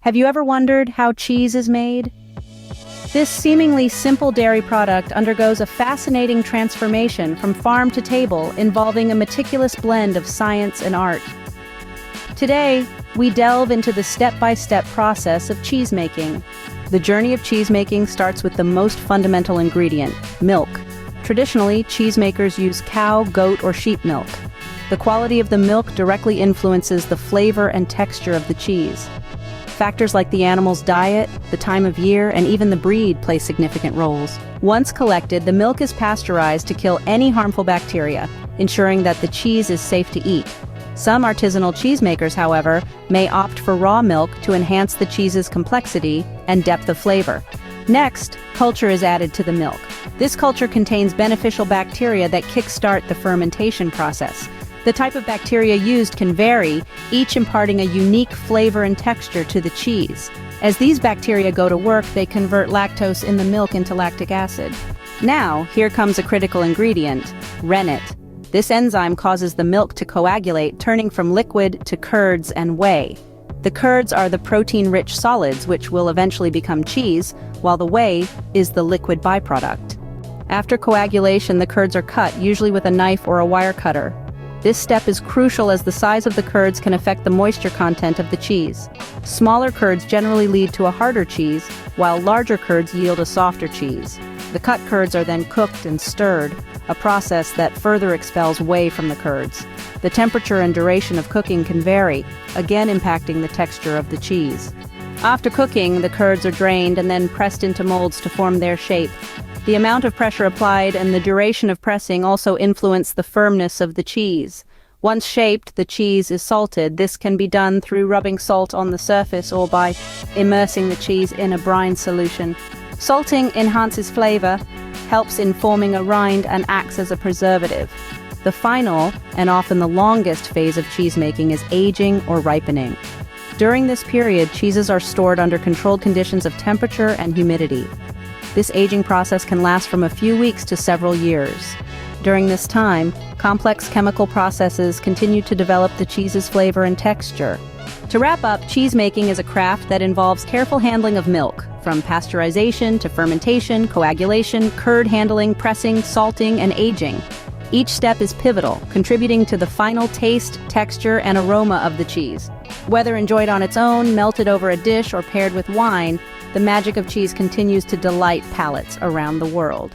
Have you ever wondered how cheese is made? This seemingly simple dairy product undergoes a fascinating transformation from farm to table, involving a meticulous blend of science and art. Today, we delve into the step-by-step process of cheesemaking. The journey of cheesemaking starts with the most fundamental ingredient, milk. Traditionally, cheesemakers use cow, goat, or sheep milk. The quality of the milk directly influences the flavor and texture of the cheese. Factors like the animal's diet, the time of year, and even the breed play significant roles. Once collected, the milk is pasteurized to kill any harmful bacteria, ensuring that the cheese is safe to eat. Some artisanal cheesemakers, however, may opt for raw milk to enhance the cheese's complexity and depth of flavor. Next, culture is added to the milk. This culture contains beneficial bacteria that kickstart the fermentation process. The type of bacteria used can vary, each imparting a unique flavor and texture to the cheese. As these bacteria go to work, they convert lactose in the milk into lactic acid. Now, here comes a critical ingredient, rennet. This enzyme causes the milk to coagulate, turning from liquid to curds and whey. The curds are the protein-rich solids which will eventually become cheese, while the whey is the liquid byproduct. After coagulation, the curds are cut, usually with a knife or a wire cutter. This step is crucial as the size of the curds can affect the moisture content of the cheese. Smaller curds generally lead to a harder cheese, while larger curds yield a softer cheese. The cut curds are then cooked and stirred, a process that further expels whey from the curds. The temperature and duration of cooking can vary, again impacting the texture of the cheese. After cooking, the curds are drained and then pressed into molds to form their shape. The amount of pressure applied and the duration of pressing also influence the firmness of the cheese. Once shaped, the cheese is salted. This can be done through rubbing salt on the surface or by immersing the cheese in a brine solution. Salting enhances flavor, helps in forming a rind, and acts as a preservative. The final, and often the longest phase of cheesemaking is aging or ripening. During this period, cheeses are stored under controlled conditions of temperature and humidity. This aging process can last from a few weeks to several years. During this time, complex chemical processes continue to develop the cheese's flavor and texture. To wrap up, cheesemaking is a craft that involves careful handling of milk, from pasteurization to fermentation, coagulation, curd handling, pressing, salting, and aging. Each step is pivotal, contributing to the final taste, texture, and aroma of the cheese. Whether enjoyed on its own, melted over a dish, or paired with wine, the magic of cheese continues to delight palates around the world.